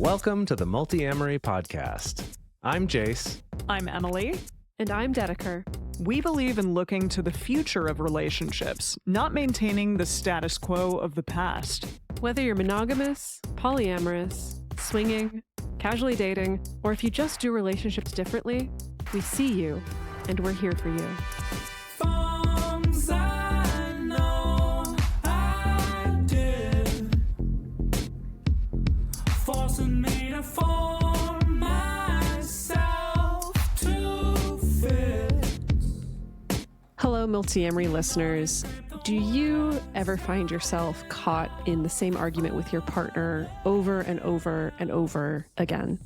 Welcome to the Multiamory podcast. I'm Jace. I'm Emily. And I'm Dedeker. We believe in looking to the future of relationships, not maintaining the status quo of the past. Whether you're monogamous, polyamorous, swinging, casually dating, or if you just do relationships differently, we see you, and we're here for you. Forcing me to form myself to fit. Hello, Multiamory listeners. Do you ever find yourself caught in the same argument with your partner over and over and over again?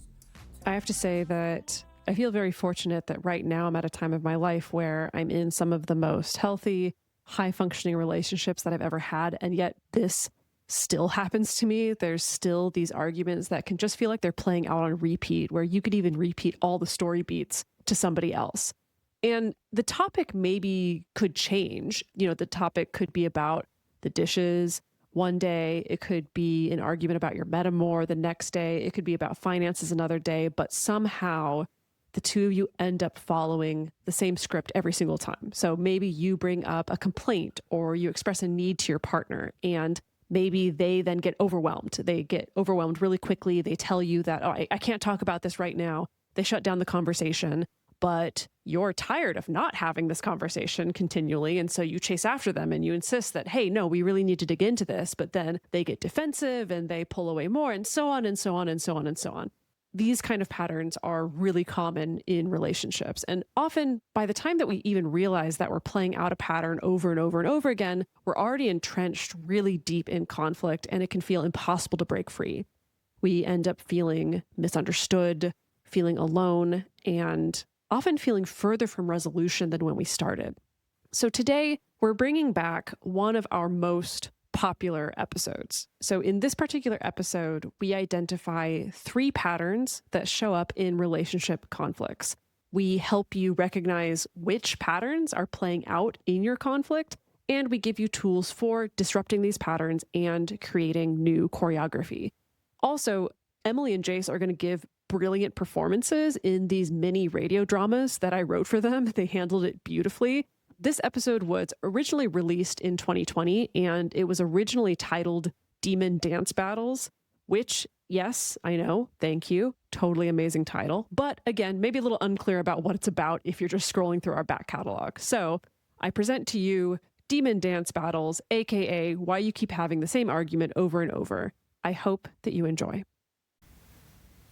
I have to say that I feel very fortunate that right now I'm at a time of my life where I'm in some of the most healthy, high-functioning relationships that I've ever had, and yet this still happens to me. There's still these arguments that can just feel like they're playing out on repeat, where you could even repeat all the story beats to somebody else. And the topic maybe could change. You know, the topic could be about the dishes one day. It could be an argument about your metamor the next day. It could be about finances another day. But somehow the two of you end up following the same script every single time. So maybe you bring up a complaint or you express a need to your partner, and maybe they then get overwhelmed. They get overwhelmed really quickly. They tell you that, oh, I can't talk about this right now. They shut down the conversation, but you're tired of not having this conversation continually. And so you chase after them and you insist that, hey, no, we really need to dig into this. But then they get defensive and they pull away more, and so on and so on and so on and so on. These kind of patterns are really common in relationships. And often by the time that we even realize that we're playing out a pattern over and over and over again, we're already entrenched really deep in conflict, and it can feel impossible to break free. We end up feeling misunderstood, feeling alone, and often feeling further from resolution than when we started. So today we're bringing back one of our most popular episodes. So in this particular episode, we identify 3 patterns that show up in relationship conflicts. We help you recognize which patterns are playing out in your conflict, and we give you tools for disrupting these patterns and creating new choreography. Also, Emily and Jace are going to give brilliant performances in these mini radio dramas that I wrote for them. They handled it beautifully. This episode was originally released in 2020, and it was originally titled Demon Dance Battles, which, yes, I know, thank you, totally amazing title. But again, maybe a little unclear about what it's about if you're just scrolling through our back catalog. So I present to you Demon Dance Battles, aka Why You Keep Having the Same Argument Over and Over. I hope that you enjoy.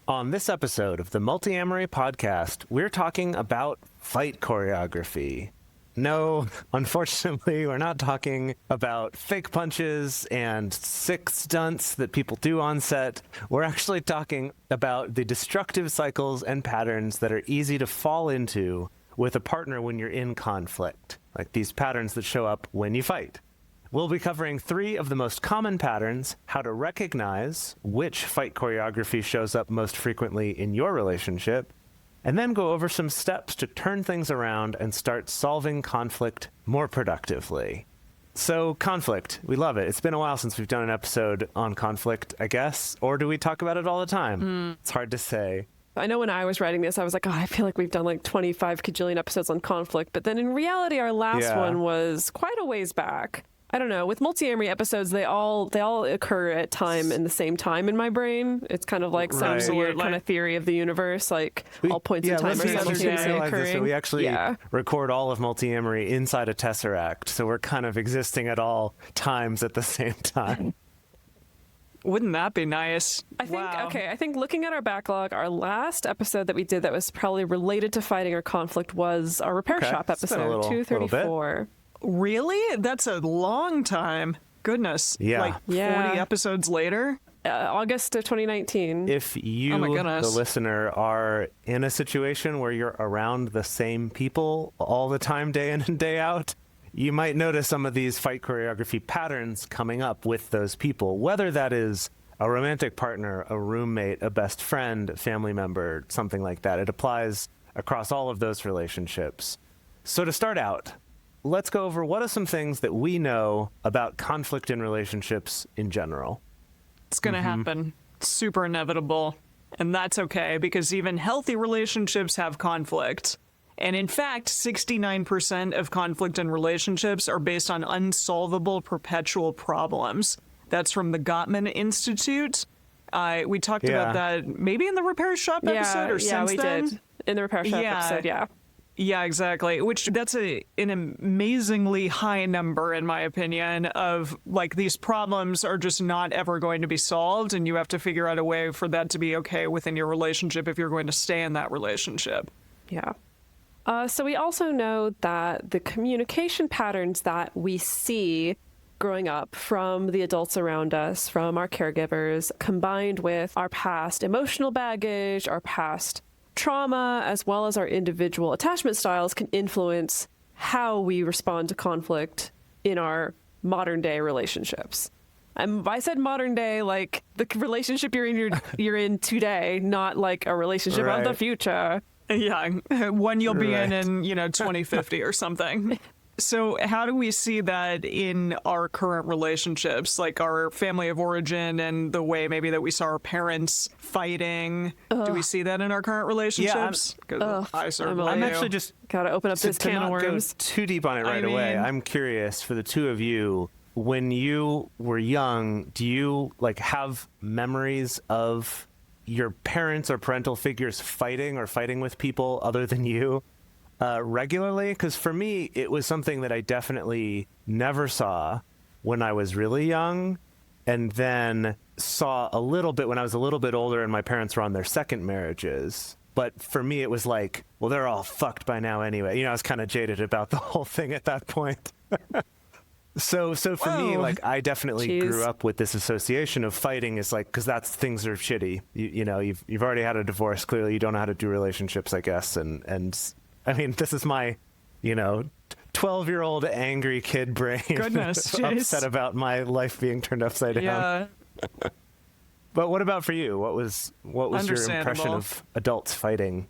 On this episode of the Multiamory podcast, we're talking about fight choreography. No, unfortunately, we're not talking about fake punches and sick stunts that people do on set. We're actually talking about the destructive cycles and patterns that are easy to fall into with a partner when you're in conflict, like these patterns that show up when you fight. We'll be covering 3 of the most common patterns, how to recognize which fight choreography shows up most frequently in your relationship, and then go over some steps to turn things around and start solving conflict more productively. So, conflict, we love it. It's been a while since we've done an episode on conflict, I guess, or do we talk about it all the time? It's hard to say. I know when I was writing this, I was like, oh, I feel like we've done like 25 kajillion episodes on conflict. But then in reality, our last one was quite a ways back. I don't know. With Multiamory episodes, they all occur at time in the same time in my brain. It's kind of like some weird kind of theory of the universe, like all points in time are simultaneously occurring. So we actually record all of Multiamory inside a tesseract, so we're kind of existing at all times at the same time. Wouldn't that be nice? I think looking at our backlog, our last episode that we did that was probably related to fighting or conflict was our repair shop episode, 234. Really? That's a long time. Goodness. Yeah. Like 40 episodes later? August of 2019. If you, the listener, are in a situation where you're around the same people all the time, day in and day out, you might notice some of these fight choreography patterns coming up with those people, whether that is a romantic partner, a roommate, a best friend, a family member, something like that. It applies across all of those relationships. So to start out, let's go over what are some things that we know about conflict in relationships in general. It's going to happen. super inevitable. And that's okay, because even healthy relationships have conflict. And in fact, 69% of conflict in relationships are based on unsolvable perpetual problems. That's from the Gottman Institute. We talked about that maybe in the Repair Shop episode or since we then. did. In the Repair Shop episode, yeah. Yeah, exactly. Which that's an amazingly high number, in my opinion, of like these problems are just not ever going to be solved, and you have to figure out a way for that to be okay within your relationship if you're going to stay in that relationship. Yeah. So we also know that the communication patterns that we see growing up from the adults around us, from our caregivers, combined with our past emotional baggage, our past trauma, as well as our individual attachment styles, can influence how we respond to conflict in our modern day relationships. I said modern day, like the relationship you're in today, not like a relationship of the future. Yeah, one you'll be in 2050 or something. So how do we see that in our current relationships, like our family of origin and the way maybe that we saw our parents fighting? Do we see that in our current relationships? I'm actually just gotta open up this can of worms. Go too deep on it right away. I'm curious for the two of you. When you were young, do you like have memories of your parents or parental figures fighting with people other than you? Regularly? Because for me, it was something that I definitely never saw when I was really young, and then saw a little bit when I was a little bit older and my parents were on their second marriages. But for me, it was like, well, they're all fucked by now anyway. I was kind of jaded about the whole thing at that point. So for me, like, I definitely grew up with this association of fighting is like, because things are shitty. You've already had a divorce. Clearly, you don't know how to do relationships, I guess, and I mean, this is my, 12-year-old angry kid brain. Goodness, upset about my life being turned upside down. Yeah. But what about for you? What was your impression of adults fighting?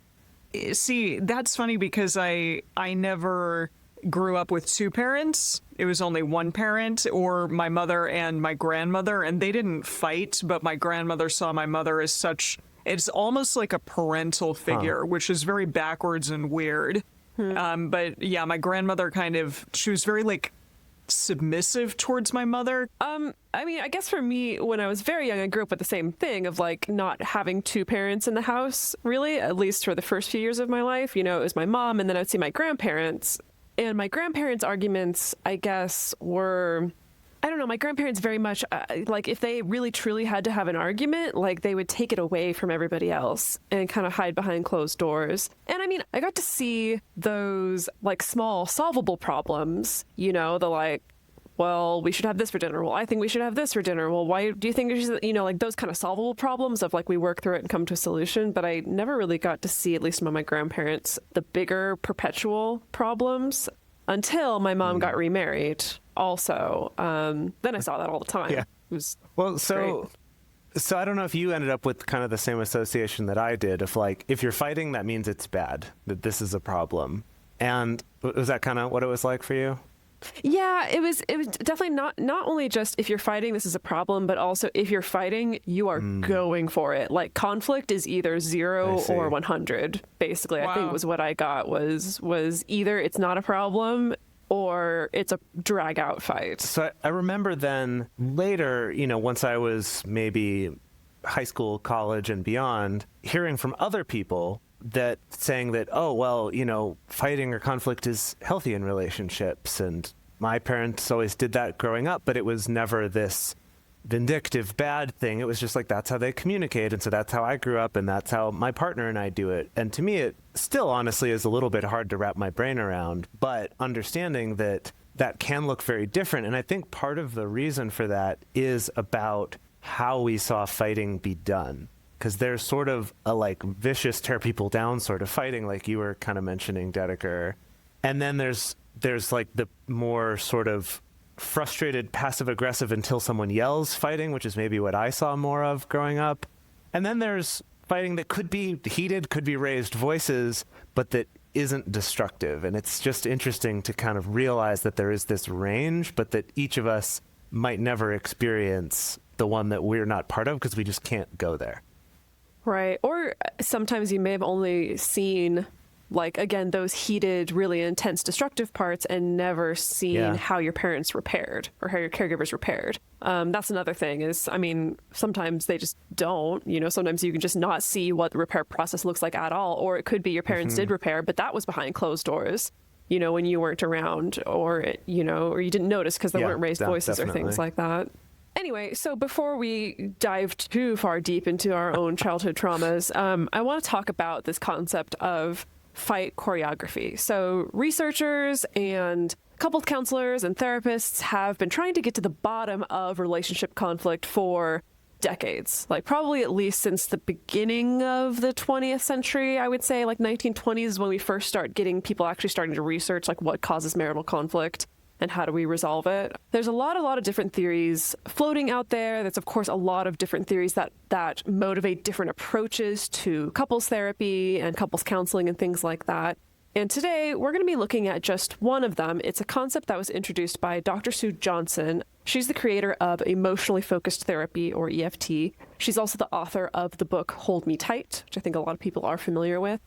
See, that's funny because I never grew up with two parents. It was only one parent, or my mother and my grandmother, and they didn't fight, but my grandmother saw my mother as such. It's almost like a parental figure, which is very backwards and weird. But yeah, my grandmother she was very like submissive towards my mother. I mean, I guess for me, when I was very young, I grew up with the same thing of like not having two parents in the house, really, at least for the first few years of my life. It was my mom, and then I'd see my grandparents. And my grandparents' arguments, I guess, were, I don't know, my grandparents very much, like if they really truly had to have an argument, like they would take it away from everybody else and kind of hide behind closed doors. And I mean, I got to see those like small solvable problems, the like, well, we should have this for dinner. Well, I think we should have this for dinner. Well, why do you think we should, like those kind of solvable problems of like we work through it and come to a solution. But I never really got to see, at least among my grandparents, the bigger perpetual problems until my mom got remarried also. Then I saw that all the time. Yeah. It was so I don't know if you ended up with kind of the same association that I did of like, if you're fighting, that means it's bad, that this is a problem. And was that kind of what it was like for you? Yeah, it was definitely not only just if you're fighting, this is a problem, but also if you're fighting, you are going for it. Like conflict is either 0 or 100, basically. Wow. I think was what I got was either it's not a problem or it's a drag out fight. So I remember then later, once I was maybe high school, college and beyond, hearing from other people that saying that, oh, well, fighting or conflict is healthy in relationships. And my parents always did that growing up, but it was never this vindictive bad thing. It was just like, that's how they communicate. And so that's how I grew up, and that's how my partner and I do it. And to me, it still honestly is a little bit hard to wrap my brain around, but understanding that can look very different. And I think part of the reason for that is about how we saw fighting be done. Because there's sort of a like vicious tear people down sort of fighting, like you were kind of mentioning, Dedeker. And then there's like the more sort of frustrated, passive aggressive until someone yells fighting, which is maybe what I saw more of growing up. And then there's fighting that could be heated, could be raised voices, but that isn't destructive. And it's just interesting to kind of realize that there is this range, but that each of us might never experience the one that we're not part of because we just can't go there. Right. Or sometimes you may have only seen, like, again, those heated, really intense, destructive parts and never seen how your parents repaired or how your caregivers repaired. That's another thing is, I mean, sometimes they just don't, you know, sometimes you can just not see what the repair process looks like at all. Or it could be your parents did repair, but that was behind closed doors, you know, when you weren't around, or, you know, or you didn't notice because there weren't raised voices or things like that. Anyway, so before we dive too far deep into our own childhood traumas, I want to talk about this concept of fight choreography. So researchers and couples counselors and therapists have been trying to get to the bottom of relationship conflict for decades, like probably at least since the beginning of the 20th century. I would say like 1920s is when we first start getting people actually starting to research like what causes marital conflict and how do we resolve it. There's a lot of different theories floating out there. There's, of course, a lot of different theories that motivate different approaches to couples therapy and couples counseling and things like that. And today, we're going to be looking at just one of them. It's a concept that was introduced by Dr. Sue Johnson. She's the creator of emotionally focused therapy, or EFT. She's also the author of the book Hold Me Tight, which I think a lot of people are familiar with.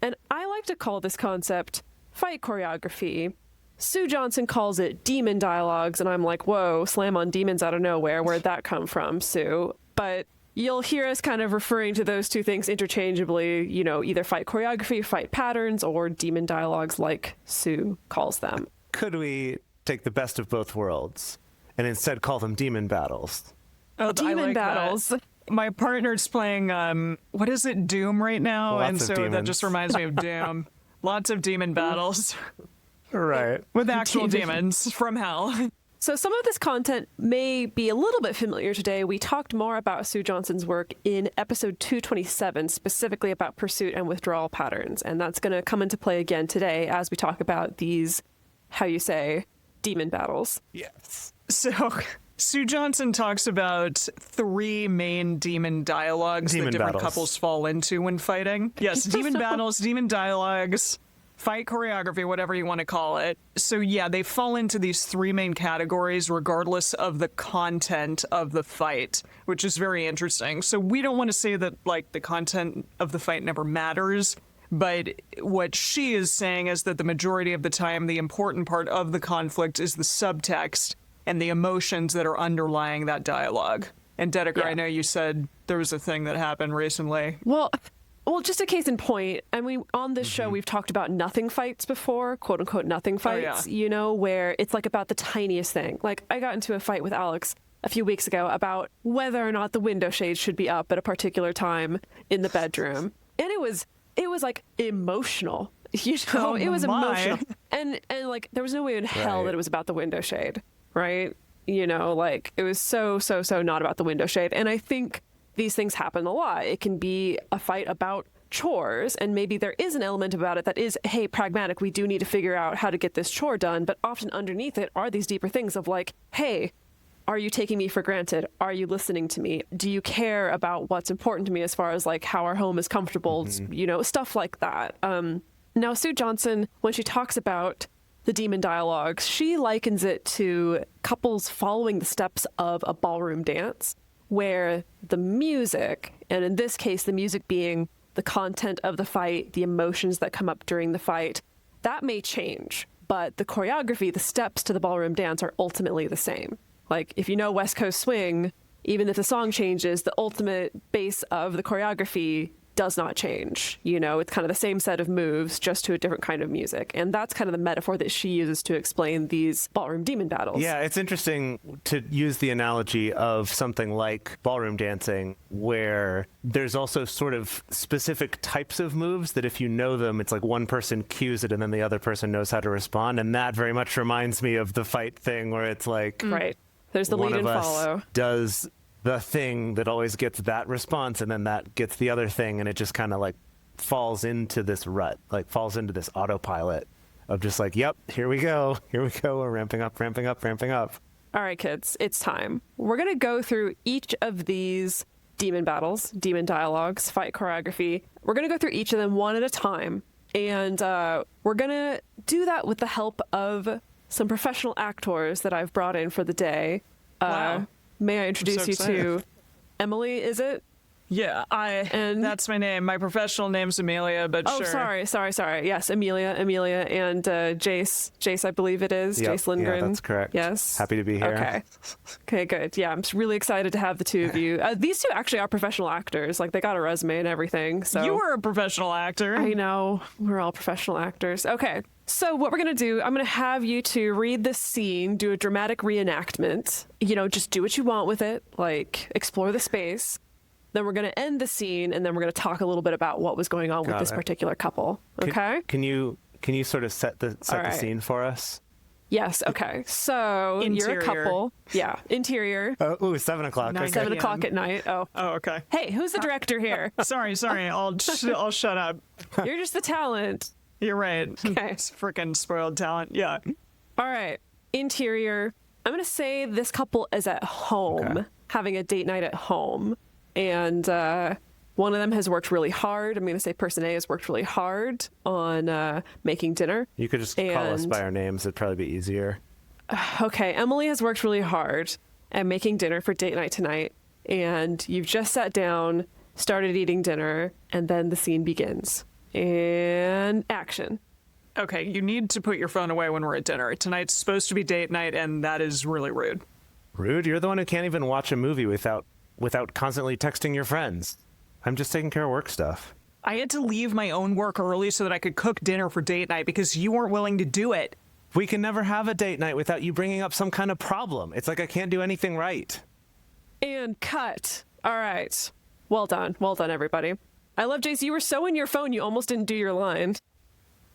And I like to call this concept fight choreography. Sue Johnson calls it demon dialogues, and I'm like, whoa, slam on demons out of nowhere. Where'd that come from, Sue? But you'll hear us kind of referring to those two things interchangeably, you know, either fight choreography, fight patterns, or demon dialogues like Sue calls them. Could we take the best of both worlds and instead call them demon battles? Oh, Demon battles. That. My partner's playing, what is it, Doom right now? Lots and of so demons. that just reminds me of Doom. Lots of demon battles. Right. With actual demons from hell. So some of this content may be a little bit familiar today. We talked more about Sue Johnson's work in episode 227, specifically about pursuit and withdrawal patterns. And that's going to come into play again today as we talk about these, how you say, demon battles. Yes. So Sue Johnson talks about three main demon dialogues that different couples fall into when fighting. Yes, demon battles, demon dialogues, fight choreography, whatever you want to call it. So yeah, they fall into these three main categories regardless of the content of the fight, which is very interesting. So we don't want to say that like the content of the fight never matters, but what she is saying is that the majority of the time, the important part of the conflict is the subtext and the emotions that are underlying that dialogue. And Dedeker, I know you said there was a thing that happened recently. Well, just a case in point, I mean, on this show, we've talked about nothing fights before, quote unquote, nothing fights, you know, where it's like about the tiniest thing. Like I got into a fight with Alex a few weeks ago about whether or not the window shades should be up at a particular time in the bedroom. And it was like emotional, you know, it was emotional. And like, there was no way in hell that it was about the window shade, right? You know, like it was so not about the window shade. And I think these things happen a lot. It can be a fight about chores, and maybe there is an element about it that is, hey, pragmatic, we do need to figure out how to get this chore done, but often underneath it are these deeper things of like, hey, are you taking me for granted? Are you listening to me? Do you care about what's important to me as far as like how our home is comfortable, you know, stuff like that. Now, Sue Johnson, when she talks about the demon dialogues, she likens it to couples following the steps of a ballroom dance, where the music, and in this case, the music being the content of the fight, the emotions that come up during the fight, that may change, but the choreography, the steps to the ballroom dance are ultimately the same. Like, if you know West Coast Swing, even if the song changes, the ultimate base of the choreography does not change. You know, it's kind of the same set of moves, just to a different kind of music. And that's kind of the metaphor that she uses to explain these ballroom demon battles. Yeah, it's interesting to use the analogy of something like ballroom dancing, where there's also sort of specific types of moves that if you know them, it's like one person cues it and then the other person knows how to respond. And that very much reminds me of the fight thing where it's like, right, there's the lead and follow. Does the thing that always gets that response, and then that gets the other thing, and it just kind of like falls into this rut, like falls into this autopilot of just like, yep, here we go, we're ramping up. All right, kids, it's time. We're going to go through each of these demon battles, demon dialogues, fight choreography. We're going to go through each of them one at a time, and we're going to do that with the help of some professional actors that I've brought in for the day. Wow. may I introduce so you excited. to Emily, is it? Yeah, And- that's my name. My professional name's Amelia, but Oh, sure. sorry. Yes, Amelia, and Jace, I believe it is. Yep. Jace Lindgren. Yeah, that's correct. Yes. Happy to be here. Okay, good. Yeah, I'm just really excited to have the two of you. These two actually are professional actors. Like, they got a resume and everything. So You were a professional actor. I know. We're all professional actors. Okay. So what we're going to do, I'm going to have you to read this scene, do a dramatic reenactment. You know, just do what you want with it, like explore the space. Then we're going to end the scene, and then we're going to talk a little bit about what was going on with Got this it. particular couple. Okay? Can you sort of set the right. scene for us? Yes. Okay. So you're a Interior. couple. Yeah. Interior. Ooh, 7 o'clock. Nice. Okay. 7 PM. o'clock at night. Oh. Oh, okay. Hey, who's the director here? Sorry. I'll shut up. You're just the talent. You're right. Okay. It's freaking spoiled talent. Yeah. All right. Interior. I'm going to say this couple is at home, Okay. having a date night at home. And one of them has worked really hard. I'm going to say person A has worked really hard on making dinner. You could just call us And- by our names. It'd probably be easier. Okay, Emily has worked really hard at making dinner for date night tonight. And you've just sat down, started eating dinner, and then the scene begins. And action. Okay, you need to put your phone away when we're at dinner. Tonight's supposed to be date night, and that is really rude. Rude? You're the one who can't even watch a movie without constantly texting your friends. I'm just taking care of work stuff. I had to leave my own work early so that I could cook dinner for date night because you weren't willing to do it. We can never have a date night without you bringing up some kind of problem. It's like I can't do anything right. And cut. All right. Well done, everybody. I love Jace. You were so in your phone, you almost didn't do your line.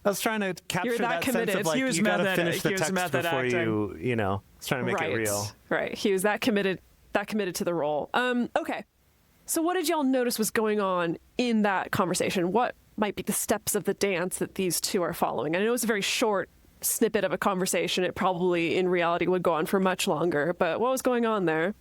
I was trying to capture that that sense committed. of like He was you gotta method- finish the he was text method before acting. you know. I was trying to make right. it real. Right. He was that committed to the role. Okay. So what did y'all notice was going on in that conversation? What might be the steps of the dance that these two are following? I know it's a very short snippet of a conversation. It probably in reality would go on for much longer, but what was going on there?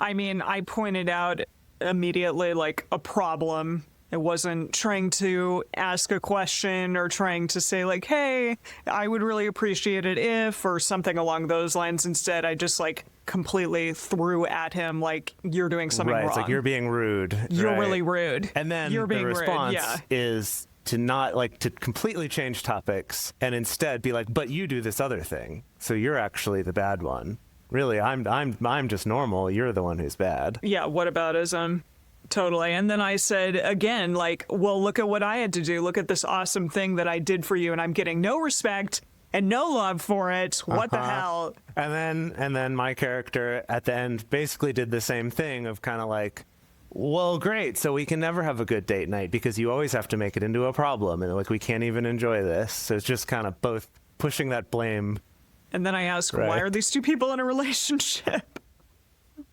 I mean, I pointed out immediately, like, a problem. It wasn't trying to ask a question or trying to say, like, hey, I would really appreciate it if, or something along those lines. Instead, I just, like, completely threw at him, like, you're doing something Right, wrong. it's like you're being rude. You're right? really rude. And then you're being the response rude. Yeah. is to not like to completely change topics and instead be like, but you do this other thing. So you're actually the bad one. Really, I'm just normal. You're the one who's bad. Yeah, whataboutism. Totally. And then I said again, like, well, look at what I had to do. Look at this awesome thing that I did for you, and I'm getting no respect and no love for it. What the hell? And then my character at the end basically did the same thing of kind of like, well, great. So we can never have a good date night because you always have to make it into a problem, and like we can't even enjoy this. So it's just kind of both pushing that blame. And then I asked, Right. why are these two people in a relationship?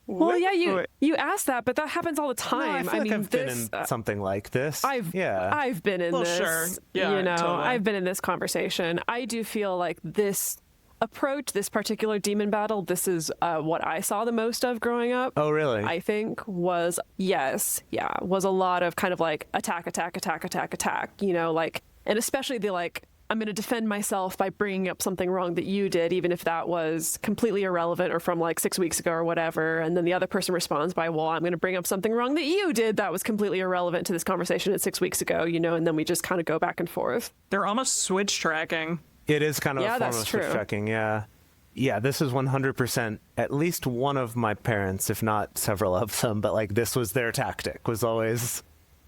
Well, yeah, What? you asked that, but that happens all the No, time. I feel like mean, I've been in something like this. I've yeah. been in Well, this. sure. Yeah, you know, totally. I've been in this conversation. I do feel like this approach, this particular demon battle, this is what I saw the most of growing up. Oh, really? I think was was a lot of kind of like attack, you know, like, and especially the like, I'm going to defend myself by bringing up something wrong that you did, even if that was completely irrelevant or from like 6 weeks ago or whatever. And then the other person responds by, well, I'm going to bring up something wrong that you did that was completely irrelevant to this conversation at 6 weeks ago, you know, and then we just kind of go back and forth. They're almost switch tracking. It is kind of Yeah, a form that's of switch true. checking, yeah. Yeah, this is 100% at least one of my parents, if not several of them, but like this was their tactic, was always,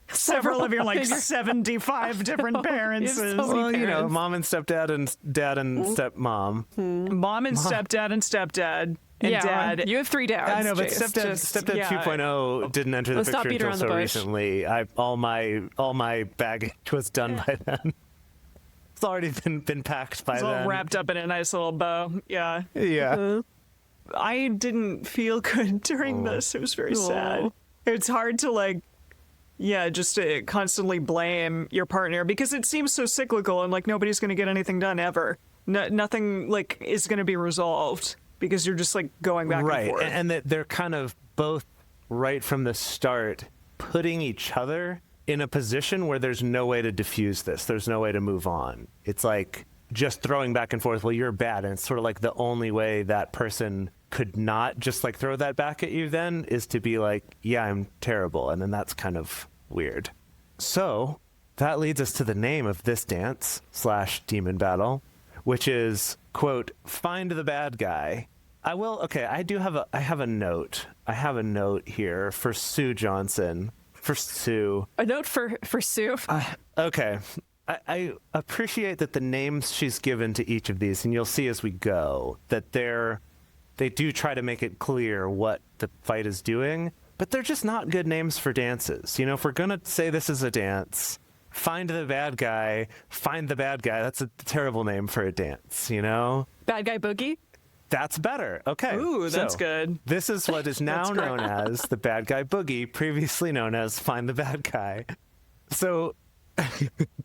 Several of your like 75 different parents. You have so many well, you know, parents. mom and stepdad and dad and stepmom. Mom and stepdad and stepdad and yeah, dad. you have 3 dads. I know, but Jace. stepdad yeah. 2.0 didn't enter the Let's not picture beat until around the so bush. recently. All my baggage was done by then. It's already been packed by It's all then. wrapped up in a nice little bow. Yeah. Yeah. I didn't feel good during this. It was very sad. Aw. It's hard to like, yeah, just to constantly blame your partner because it seems so cyclical and like nobody's going to get anything done ever. Nothing like is going to be resolved because you're just like going back Right, and forth. and that they're kind of both right from the start putting each other in a position where there's no way to diffuse this. There's no way to move on. It's like just throwing back and forth, well, you're bad. And it's sort of like the only way that person could not just like throw that back at you then is to be like, yeah, I'm terrible. And then that's kind of weird. So that leads us to the name of this dance / demon battle, which is, quote, find the bad guy. I have a note. I have a note here for Sue Johnson. For Sue. A note for Sue. Okay. I appreciate that the names she's given to each of these, and you'll see as we go, that they do try to make it clear what the fight is doing, but they're just not good names for dances. You know, if we're going to say this is a dance, find the bad guy, that's a terrible name for a dance, you know? Bad guy boogie? That's better. Okay. Ooh, that's good. This is what is now known as the bad guy boogie, previously known as find the bad guy. So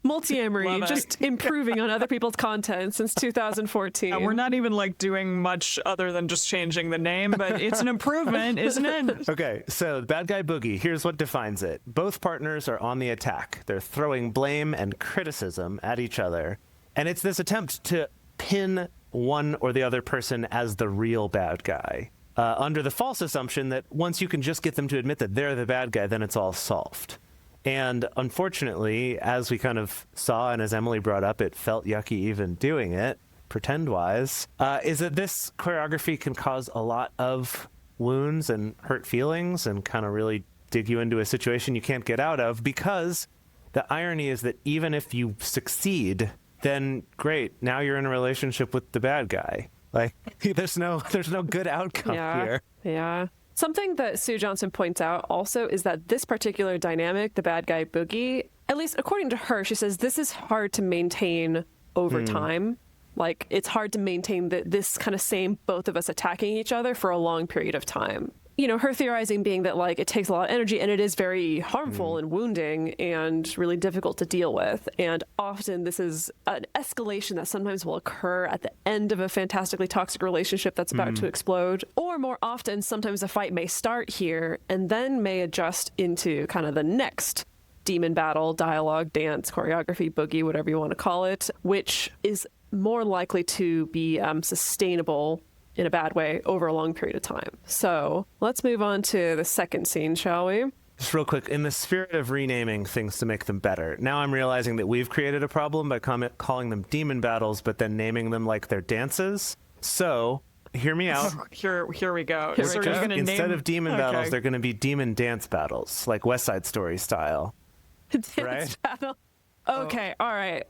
Multiamory, just improving on other people's content since 2014. And we're not even like doing much other than just changing the name, but it's an improvement, isn't it? Okay, so the bad guy boogie, here's what defines it. Both partners are on the attack. They're throwing blame and criticism at each other. And it's this attempt to pin one or the other person as the real bad guy, under the false assumption that once you can just get them to admit that they're the bad guy, then it's all solved. And unfortunately, as we kind of saw and as Emily brought up, it felt yucky even doing it, pretend-wise, is that this choreography can cause a lot of wounds and hurt feelings and kind of really dig you into a situation you can't get out of, because the irony is that even if you succeed, then great, now you're in a relationship with the bad guy. Like, there's no good outcome here. Yeah. Something that Sue Johnson points out also is that this particular dynamic, the bad guy boogie, at least according to her, she says this is hard to maintain over time. Like, it's hard to maintain this kind of same both of us attacking each other for a long period of time. You know, her theorizing being that, like, it takes a lot of energy and it is very harmful and wounding and really difficult to deal with. And often this is an escalation that sometimes will occur at the end of a fantastically toxic relationship that's about to explode. Or more often, sometimes a fight may start here and then may adjust into kind of the next demon battle, dialogue, dance, choreography, boogie, whatever you want to call it, which is more likely to be sustainable in a bad way over a long period of time. So let's move on to the second scene, shall we? Just real quick, in the spirit of renaming things to make them better, now I'm realizing that we've created a problem by calling them demon battles, but then naming them like they're dances. So hear me out. Here we go. Here So we you're go. gonna Instead name... of demon battles, they're going to be demon dance battles, like West Side Story style. Dance Right? battle. Okay, all right.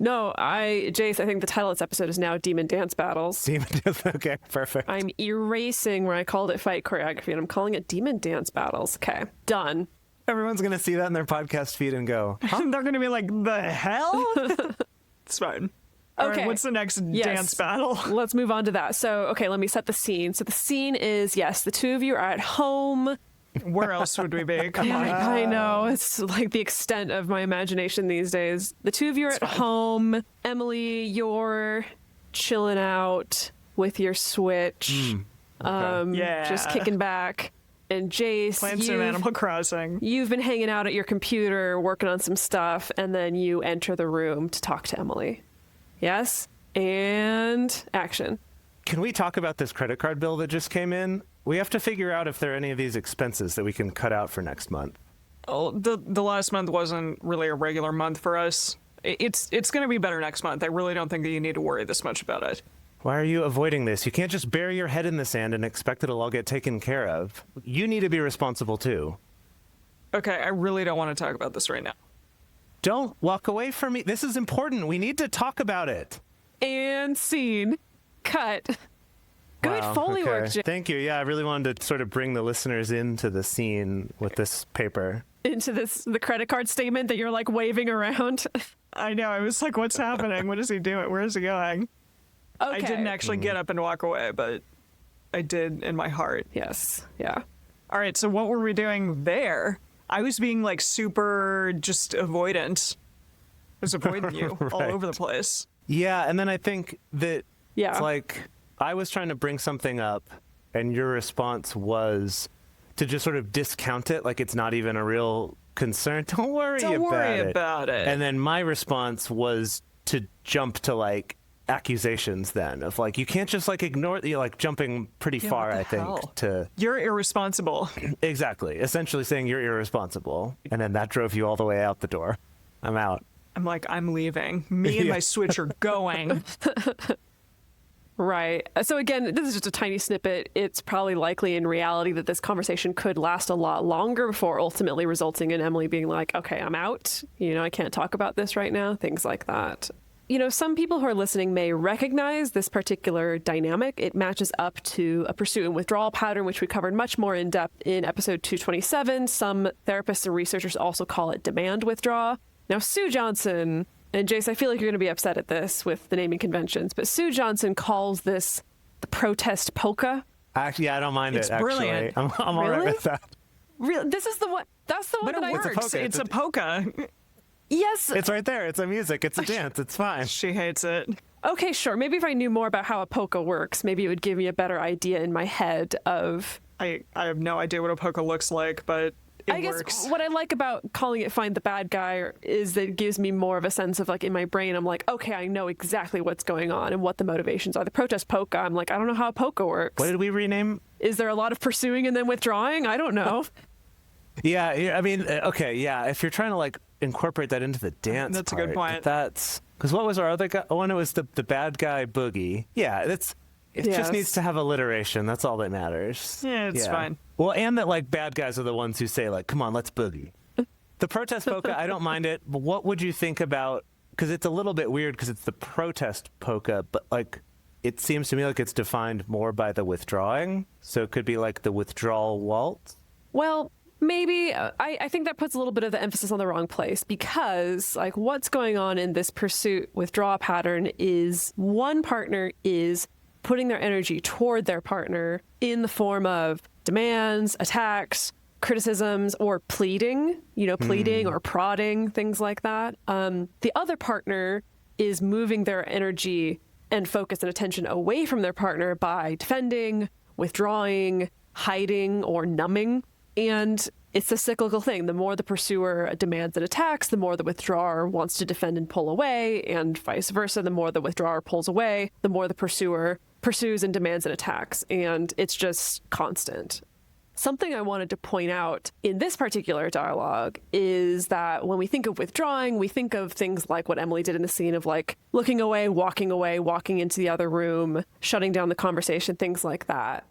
Jace, I think the title of this episode is now Demon Dance Battles. Demon dance, okay, perfect. I'm erasing where I called it fight choreography, and I'm calling it Demon Dance Battles. Okay, done. Everyone's going to see that in their podcast feed and go, huh? They're going to be like, the hell? It's fine. All right, Okay. what's the next Yes. dance battle? Let's move on to that. So, okay, let me set the scene. So the scene is, yes, the two of you are at home. Where else would we be? Come on. I know. It's like the extent of my imagination these days. The two of you are at home. Emily, you're chilling out with your Switch. Yeah. Just kicking back. And Jace, Playing some Animal Crossing. you've been hanging out at your computer, working on some stuff, and then you enter the room to talk to Emily. Yes? And action. Can we talk about this credit card bill that just came in? We have to figure out if there are any of these expenses that we can cut out for next month. Oh, the last month wasn't really a regular month for us. It's going to be better next month. I really don't think that you need to worry this much about it. Why are you avoiding this? You can't just bury your head in the sand and expect it'll all get taken care of. You need to be responsible too. Okay, I really don't want to talk about this right now. Don't walk away from me. This is important. We need to talk about it. And scene. Cut. Good Wow, Foley okay. work, Jace. Thank you. Yeah, I really wanted to sort of bring the listeners into the scene with this paper. Into the credit card statement that you're like waving around. I know. I was like, what's happening? What is he doing? Where is he going? Okay. I didn't actually get up and walk away, but I did in my heart. Yes. Yeah. All right, so what were we doing there? I was being like super just avoidant. I was avoiding you all Right. over the place. Yeah, and then I think that Yeah. it's like I was trying to bring something up, and your response was to just sort of discount it like it's not even a real concern. Don't worry Don't about worry it. about it. And then my response was to jump to like, accusations then of like, you can't just like ignore, you're like jumping pretty far, I think, hell? to You're irresponsible. exactly, essentially saying you're irresponsible. And then that drove you all the way out the door. I'm out. I'm like, I'm leaving. Me and my Switch are going. Right. So again, this is just a tiny snippet. It's probably likely in reality that this conversation could last a lot longer before ultimately resulting in Emily being like, okay, I'm out. I can't talk about this right now. Things like that. Some people who are listening may recognize this particular dynamic. It matches up to a pursuit and withdrawal pattern, which we covered much more in depth in episode 227. Some therapists and researchers also call it demand withdrawal. Now, Sue Johnson, and Jace, I feel like you're going to be upset at this with the naming conventions, but Sue Johnson calls this the protest polka. Actually, yeah, I don't mind It's it, actually. brilliant. I'm all right Really? with that. Really? This is the one. That's the one But that it I works. polka. It's a polka. Yes. It's right there. It's a music. It's a dance. It's fine. She hates it. Okay, sure. Maybe if I knew more about how a polka works, maybe it would give me a better idea in my head of. I have no idea what a polka looks like, but it I guess works. what I like about calling it Find the Bad Guy is that it gives me more of a sense of like in my brain, I'm like, okay, I know exactly what's going on and what the motivations are. The protest polka, I'm like, I don't know how a polka works. What did we rename? Is there a lot of pursuing and then withdrawing? I don't know. Yeah, I mean, okay, yeah. If you're trying to like incorporate that into the dance, That's a good part, point. That's because what was our other guy? Oh, and it was the bad guy boogie. Yeah, it Yes. just needs to have alliteration. That's all that matters. Yeah, it's fine. Well, and that like bad guys are the ones who say like, "Come on, let's boogie." The protest polka, I don't mind it. But what would you think about? Because it's a little bit weird because it's the protest polka, but like it seems to me like it's defined more by the withdrawing. So it could be like the withdrawal waltz. Well, maybe I think that puts a little bit of the emphasis on the wrong place because like what's going on in this pursuit withdrawal pattern is one partner is putting their energy toward their partner in the form of demands, attacks, criticisms, or pleading, pleading or prodding, things like that. The other partner is moving their energy and focus and attention away from their partner by defending, withdrawing, hiding, or numbing. And it's a cyclical thing. The more the pursuer demands and attacks, the more the withdrawer wants to defend and pull away, and vice versa. The more the withdrawer pulls away, the more the pursuer pursues and demands and attacks. And it's just constant. Something I wanted to point out in this particular dialogue is that when we think of withdrawing, we think of things like what Emily did in the scene of like looking away, walking into the other room, shutting down the conversation, things like that.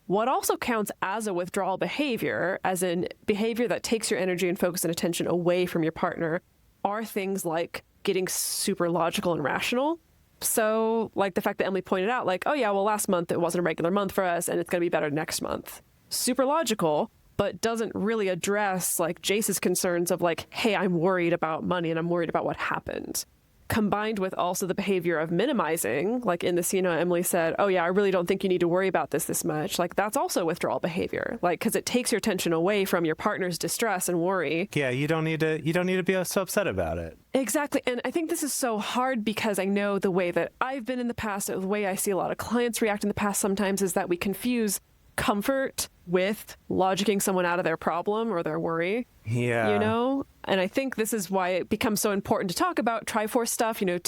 What also counts as a withdrawal behavior, as in behavior that takes your energy and focus and attention away from your partner, are things like getting super logical and rational. So like the fact that Emily pointed out like, oh yeah, well last month it wasn't a regular month for us and it's going to be better next month. Super logical, but doesn't really address like Jace's concerns of like, hey, I'm worried about money and I'm worried about what happened. Combined with also the behavior of minimizing, like in the scene, Emily said, oh yeah, I really don't think you need to worry about this much. Like that's also withdrawal behavior, like because it takes your attention away from your partner's distress and worry. Yeah, you don't need to be so upset about it. Exactly. And I think this is so hard because I know the way that I've been in the past, the way I see a lot of clients react in the past sometimes is that we confuse comfort with logicking someone out of their problem or their worry. Yeah. And I think this is why it becomes so important to talk about Triforce stuff, T2,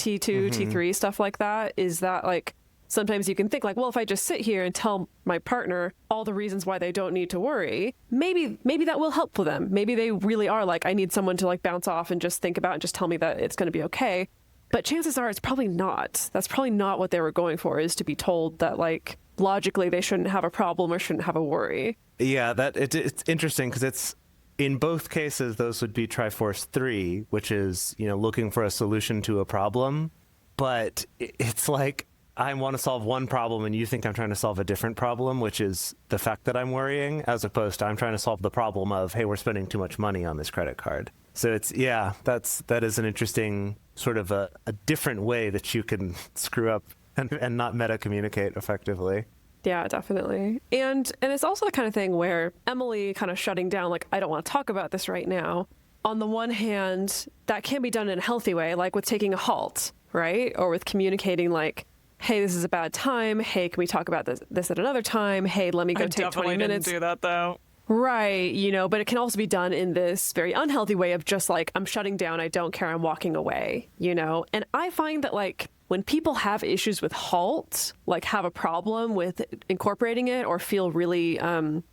T3, stuff like that, is that like sometimes you can think like, well, if I just sit here and tell my partner all the reasons why they don't need to worry, maybe that will help for them. Maybe they really are like, I need someone to like bounce off and just think about and just tell me that it's going to be okay. But chances are it's probably not. That's probably not what they were going for, is to be told that like logically they shouldn't have a problem or shouldn't have a worry. Yeah, it's interesting because it's in both cases those would be Triforce 3, which is looking for a solution to a problem. But it's like I want to solve one problem and you think I'm trying to solve a different problem, which is the fact that I'm worrying, as opposed to I'm trying to solve the problem of, hey, we're spending too much money on this credit card. So that is an interesting sort of a different way that you can screw up and not meta communicate effectively. Yeah, definitely. And it's also the kind of thing where Emily kind of shutting down, like, I don't want to talk about this right now. On the one hand, that can be done in a healthy way, like with taking a halt, right? Or with communicating like, hey, this is a bad time. Hey, can we talk about this at another time? Hey, let me go take 20 minutes. I definitely didn't do that though. Right, but it can also be done in this very unhealthy way of just like, I'm shutting down, I don't care, I'm walking away, And I find that like when people have issues with halt, like have a problem with incorporating it or feel really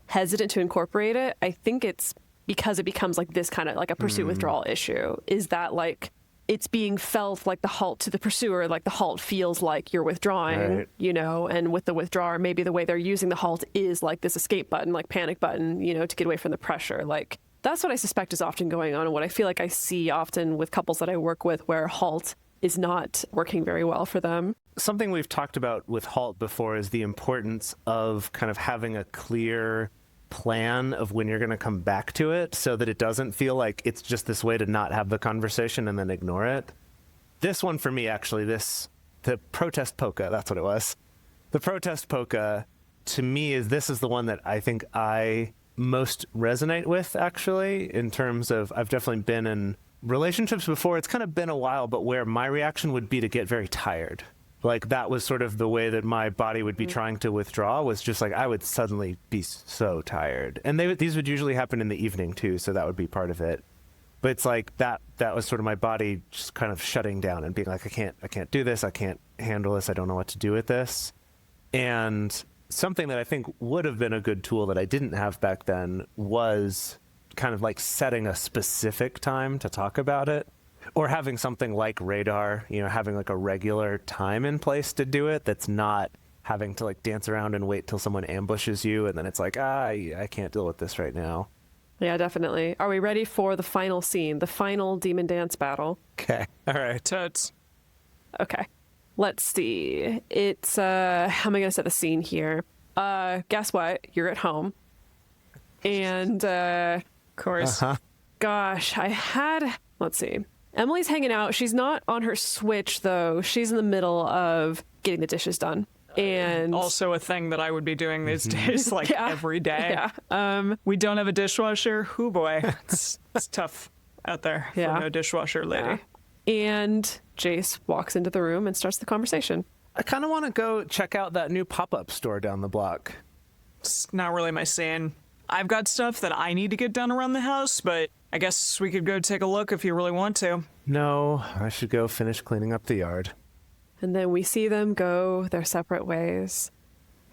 hesitant to incorporate it, I think it's because it becomes like this kind of like a pursuit withdrawal issue. Is that like it's being felt like the halt to the pursuer, like the halt feels like you're withdrawing, Right. you know, and with the withdrawer, maybe the way they're using the halt is like this escape button, like panic button, you know, to get away from the pressure. Like that's what I suspect is often going on and what I feel like I see often with couples that I work with where halt is not working very well for them. Something we've talked about with halt before is the importance of kind of having a clear plan of when you're going to come back to it so that it doesn't feel like it's just this way to not have the conversation and then ignore it. This one for me, actually, the protest polka, that's what it was. The protest polka, to me, this is the one that I think I most resonate with, actually, in terms of I've definitely been in relationships before. It's kind of been a while, but where my reaction would be to get very tired. Like that was sort of the way that my body would be trying to withdraw, was just like I would suddenly be so tired. And these would usually happen in the evening too, so that would be part of it. But it's like that was sort of my body just kind of shutting down and being like, I can't do this, I can't handle this, I don't know what to do with this. And something that I think would have been a good tool that I didn't have back then was kind of like setting a specific time to talk about it, or having something like Radar, you know, having like a regular time in place to do it that's not having to like dance around and wait till someone ambushes you and then it's like, I can't deal with this right now. Yeah, definitely. Are we ready for the final scene, the final demon dance battle? Okay. All right. Totes. Okay. Let's see. It's how am I gonna set the scene here? Guess what? You're at home. And Of course. gosh, let's see. Emily's hanging out. She's not on her Switch though. She's in the middle of getting the dishes done. And Also a thing that I would be doing these days, like Yeah. every day. yeah. We don't have a dishwasher. Hoo boy. It's tough out there Yeah. for no dishwasher lady. And Jace walks into the room and starts the conversation. I kind of want to go check out that new pop-up store down the block. It's not really my scene. I've got stuff that I need to get done around the house, but I guess we could go take a look if you really want to. No, I should go finish cleaning up the yard. And then we see them go their separate ways,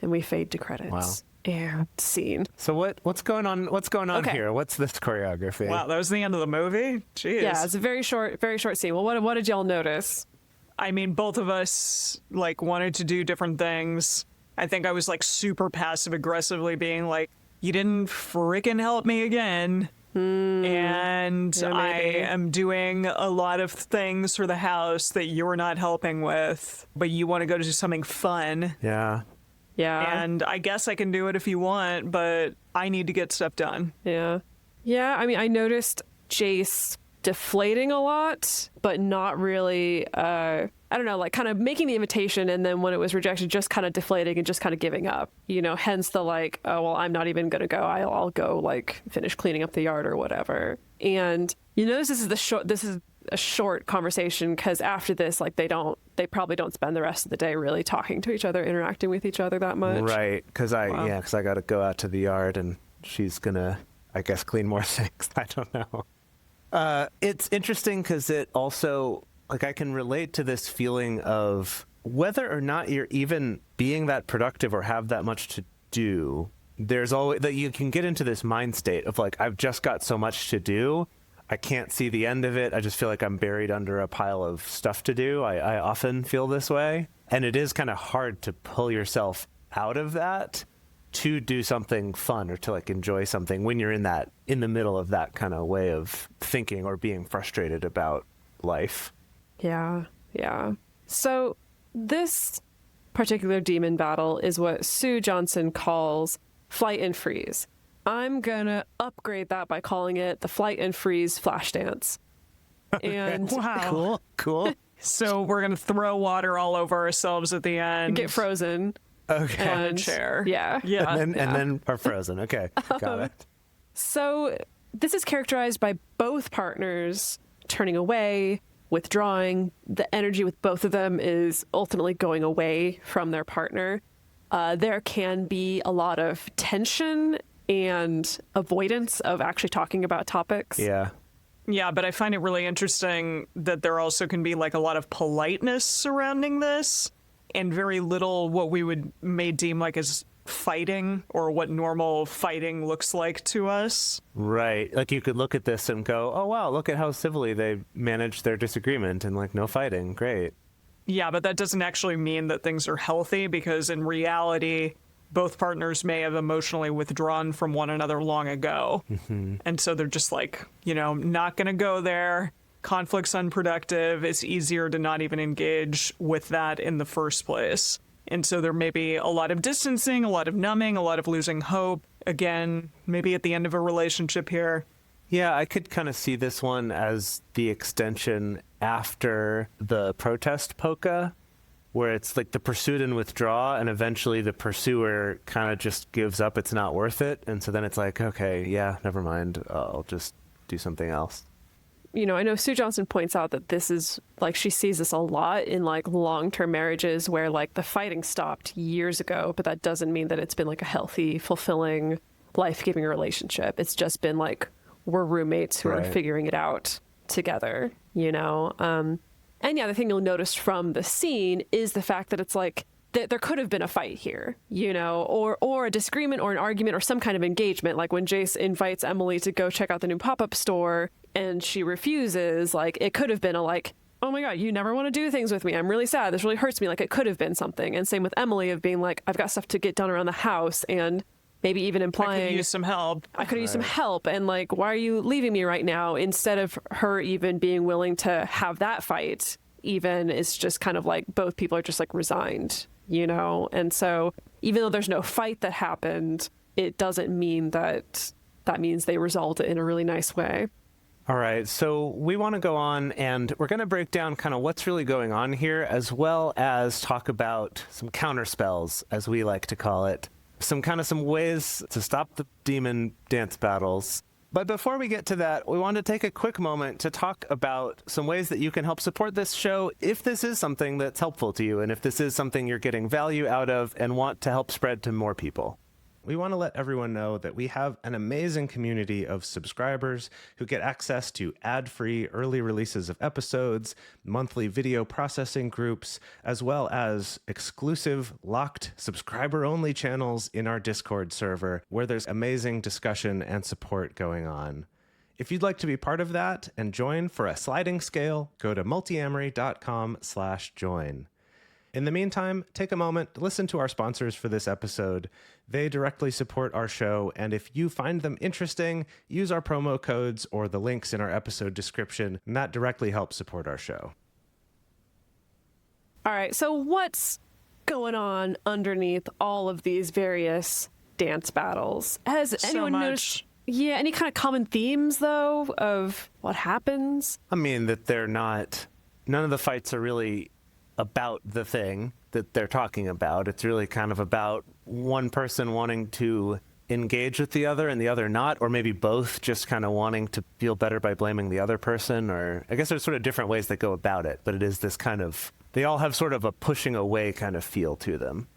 and we fade to credits. Wow. And scene. So what's going on? What's going on Okay. here? What's this choreography? Wow, that was the end of the movie? Jeez. Yeah, it's a very short scene. Well, what did y'all notice? I mean, both of us, like, wanted to do different things. I think I was, like, super passive-aggressively being like, you didn't frickin' help me again. And Yeah, I maybe. am doing a lot of things for the house that you're not helping with, but you want to go do something fun. Yeah. Yeah. And I guess I can do it if you want, but I need to get stuff done. Yeah. Yeah, I mean, I noticed Jace deflating a lot, but not really, I don't know, like kind of making the invitation and then when it was rejected, just kind of deflating and just kind of giving up, you know, hence the like, oh, well, I'm not even going to go. I'll go like finish cleaning up the yard or whatever. And you notice this is a short conversation because after this, like they probably don't spend the rest of the day really talking to each other, interacting with each other that much. Right. Because I Wow. got to go out to the yard and she's going to, I guess, clean more things. I don't know. It's interesting because it also, like, I can relate to this feeling of whether or not you're even being that productive or have that much to do. There's always that you can get into this mind state of like, I've just got so much to do. I can't see the end of it. I just feel like I'm buried under a pile of stuff to do. I often feel this way. And it is kind of hard to pull yourself out of that to do something fun or to like enjoy something when you're in the middle of that kind of way of thinking or being frustrated about life. Yeah, yeah. So this particular demon battle is what Sue Johnson calls flight and freeze. I'm gonna upgrade that by calling it the flight and freeze flash dance. And Wow. Cool. So we're going to throw water all over ourselves at the end. get frozen. Okay. on a and- chair. Yeah. Yeah. And then are frozen. Okay. Got it. So this is characterized by both partners turning away, withdrawing. The energy with both of them is ultimately going away from their partner. There can be a lot of tension and avoidance of actually talking about topics. Yeah. Yeah, but I find it really interesting that there also can be like a lot of politeness surrounding this and very little what we may deem like as fighting or what normal fighting looks like to us. Right. Like you could look at this and go, oh, wow, look at how civilly they managed their disagreement and like no fighting. Great. Yeah, but that doesn't actually mean that things are healthy because in reality, both partners may have emotionally withdrawn from one another long ago. And so they're just like, not going to go there. Conflict's unproductive. It's easier to not even engage with that in the first place. And so there may be a lot of distancing, a lot of numbing, a lot of losing hope. Again, maybe at the end of a relationship here. Yeah, I could kind of see this one as the extension after the protest polka, where it's like the pursuit and withdraw, and eventually the pursuer kind of just gives up. It's not worth it. And so then it's like, okay, yeah, never mind. I'll just do something else. I know Sue Johnson points out that this is like she sees this a lot in like long-term marriages where like the fighting stopped years ago, but that doesn't mean that it's been like a healthy, fulfilling, life-giving relationship. It's just been like we're roommates who are figuring it out together, And yeah, the thing you'll notice from the scene is the fact that it's like there could have been a fight here, or a disagreement or an argument or some kind of engagement. Like when Jace invites Emily to go check out the new pop-up store and she refuses, like it could have been a like, oh my God, you never want to do things with me. I'm really sad. This really hurts me. Like it could have been something. And same with Emily of being like, I've got stuff to get done around the house and maybe even implying I could use some help. Some help. And like, why are you leaving me right now? Instead of her even being willing to have that fight, even it's just kind of like both people are just like resigned, And so even though there's no fight that happened, it doesn't mean that means they resolved it in a really nice way. All right, so we want to go on and we're going to break down kind of what's really going on here, as well as talk about some counterspells, as we like to call it. Some ways to stop the demon dance battles. But before we get to that, we want to take a quick moment to talk about some ways that you can help support this show if this is something that's helpful to you and if this is something you're getting value out of and want to help spread to more people. We want to let everyone know that we have an amazing community of subscribers who get access to ad-free early releases of episodes, monthly video processing groups, as well as exclusive locked subscriber-only channels in our Discord server where there's amazing discussion and support going on. If you'd like to be part of that and join for a sliding scale, go to multiamory.com/join. In the meantime, take a moment to listen to our sponsors for this episode. They directly support our show, and if you find them interesting, use our promo codes or the links in our episode description, and that directly helps support our show. All right, so what's going on underneath all of these various dance battles? Has anyone noticed? Yeah, any kind of common themes, though, of what happens? I mean, that none of the fights are really about the thing that they're talking about. It's really kind of about one person wanting to engage with the other and the other not, or maybe both just kind of wanting to feel better by blaming the other person. Or I guess there's sort of different ways that go about it, but it is this kind of, they all have sort of a pushing away kind of feel to them.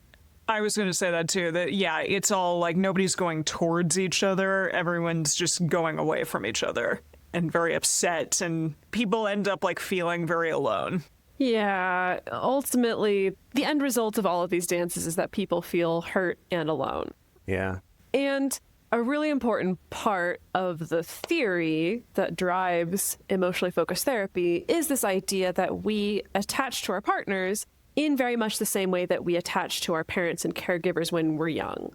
I was going to say that too, that yeah, it's all like nobody's going towards each other. Everyone's just going away from each other and very upset, and people end up like feeling very alone. Yeah, ultimately, the end result of all of these dances is that people feel hurt and alone. Yeah. And a really important part of the theory that drives emotionally focused therapy is this idea that we attach to our partners in very much the same way that we attach to our parents and caregivers when we're young.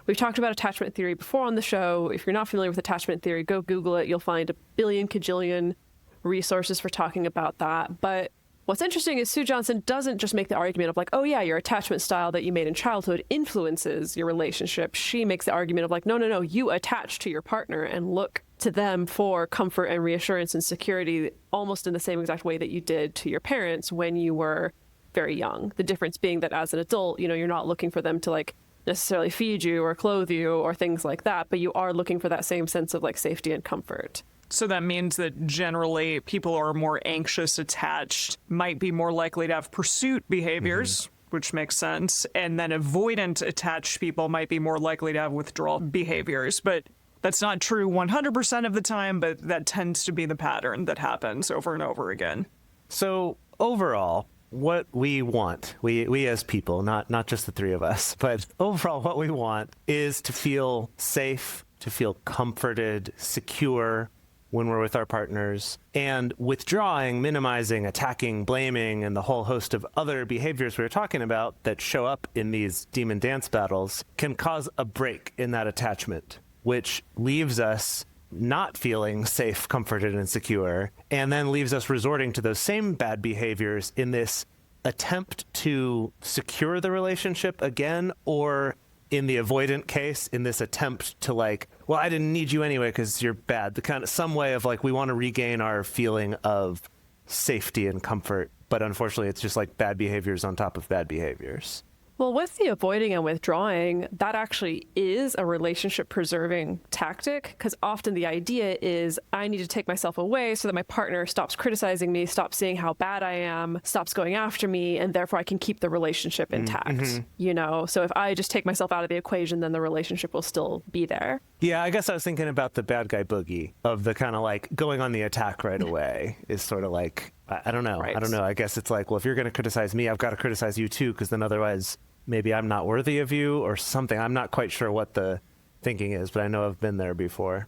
We've talked about attachment theory before on the show. If you're not familiar with attachment theory, go Google it. You'll find a billion kajillion resources for talking about that. But what's interesting is Sue Johnson doesn't just make the argument of like, oh yeah, your attachment style that you made in childhood influences your relationship. She makes the argument of like, no, you attach to your partner and look to them for comfort and reassurance and security almost in the same exact way that you did to your parents when you were very young. The difference being that as an adult, you're not looking for them to like necessarily feed you or clothe you or things like that, but you are looking for that same sense of like safety and comfort. So that means that generally people who are more anxious attached might be more likely to have pursuit behaviors, which makes sense. And then avoidant attached people might be more likely to have withdrawal behaviors. But That's not true 100% of the time, but that tends to be the pattern that happens over and over again. So overall, what we want, we as people, not just the three of us, but overall what we want is to feel safe, to feel comforted, secure when we're with our partners. And withdrawing, minimizing, attacking, blaming, and the whole host of other behaviors we were talking about that show up in these demon dance battles can cause a break in that attachment, which leaves us not feeling safe, comforted, and secure, and then leaves us resorting to those same bad behaviors in this attempt to secure the relationship again, or in the avoidant case, in this attempt to like, well, I didn't need you anyway because you're bad. The kind of some way of like, we want to regain our feeling of safety and comfort, but unfortunately it's just like bad behaviors on top of bad behaviors. Well, with the avoiding and withdrawing, that actually is a relationship preserving tactic, because often the idea is I need to take myself away so that my partner stops criticizing me, stops seeing how bad I am, stops going after me, and therefore I can keep the relationship intact, you know? So if I just take myself out of the equation, then the relationship will still be there. Yeah, I guess I was thinking about the bad guy boogie of the kind of like going on the attack right away is sort of like, I don't know. Right. I don't know. I guess it's like, well, if you're going to criticize me, I've got to criticize you too, because then otherwise maybe I'm not worthy of you or something. I'm not quite sure what the thinking is, but I know I've been there before.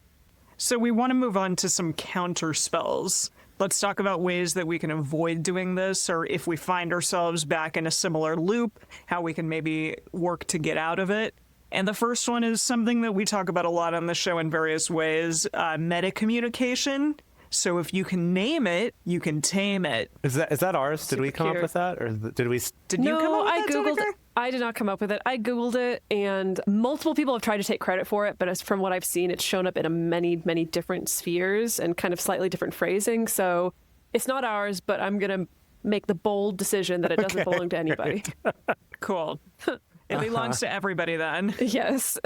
So we want to move on to some counter spells. Let's talk about ways that we can avoid doing this, or if we find ourselves back in a similar loop, how we can maybe work to get out of it. And the first one is something that we talk about a lot on the show in various ways, meta-communication. So if you can name it, you can tame it. Is that ours? Did we Super come up cute. with that? Or did we? Did you come up with I that, Googled Jennifer? it. I did not come up with it. I Googled it, and multiple people have tried to take credit for it, but as from what I've seen, it's shown up in many, many different spheres and kind of slightly different phrasing. So it's not ours, but I'm going to make the bold decision that it doesn't belong to anybody. Cool. It belongs to everybody then. Yes.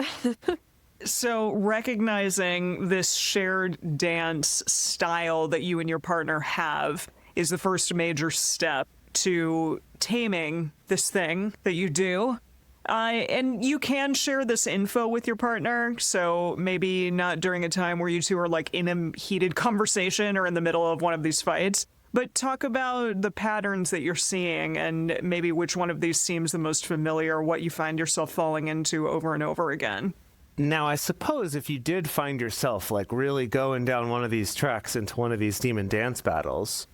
So recognizing this shared dance style that you and your partner have is the first major step to taming this thing that you do. And you can share this info with your partner, so maybe not during a time where you two are like in a heated conversation or in the middle of one of these fights, but talk about the patterns that you're seeing and maybe which one of these seems the most familiar, what you find yourself falling into over and over again. Now, I suppose if you did find yourself like really going down one of these tracks into one of these demon dance battles,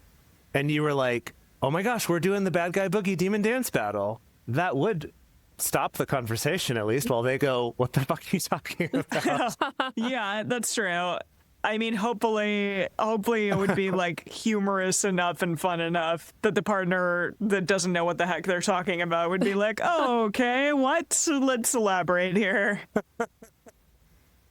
and you were like, oh my gosh, we're doing the bad guy boogie demon dance battle, that would stop the conversation at least while they go, what the fuck are you talking about? Yeah, that's true. I mean, hopefully it would be like humorous enough and fun enough that the partner that doesn't know what the heck they're talking about would be like, oh, okay, what? Let's elaborate here.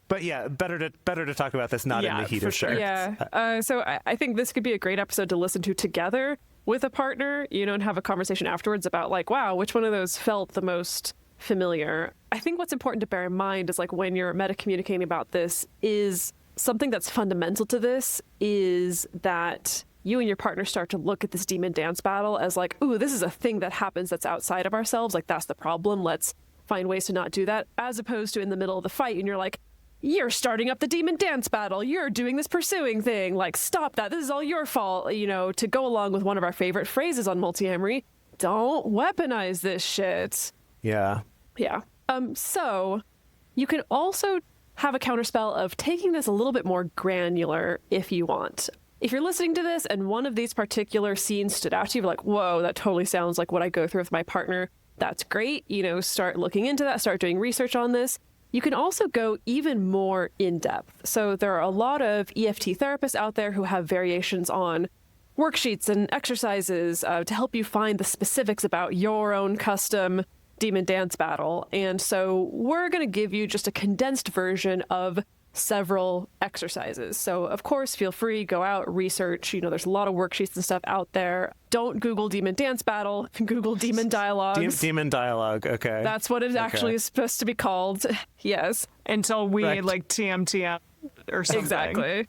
But yeah, better to talk about this not in the heat for of sure. things. Yeah. So I think this could be a great episode to listen to together with a partner, you know, and have a conversation afterwards about like, wow, which one of those felt the most familiar? I think what's important to bear in mind is like when you're meta-communicating about this is something that's fundamental to this is that you and your partner start to look at this demon dance battle as like, ooh, this is a thing that happens that's outside of ourselves. Like, that's the problem. Let's find ways to not do that. As opposed to in the middle of the fight and you're like, you're starting up the demon dance battle. You're doing this pursuing thing. Like, stop that. This is all your fault. You know, to go along with one of our favorite phrases on Multiamory, don't weaponize this shit. Yeah. Yeah. So you can also have a counterspell of taking this a little bit more granular if you want. If you're listening to this and one of these particular scenes stood out to you, you're like, whoa, that totally sounds like what I go through with my partner. That's great. You know, start looking into that, start doing research on this. You can also go even more in depth. So there are a lot of EFT therapists out there who have variations on worksheets and exercises to help you find the specifics about your own custom demon dance battle. And so we're going to give you just a condensed version of several exercises. So of course, feel free, go out, research. You know, there's a lot of worksheets and stuff out there. Don't Google demon dance battle, Google demon dialogues. Demon dialogue, okay. That's what it actually is supposed to be called. Yes. Until we Right. like TM or something. Exactly.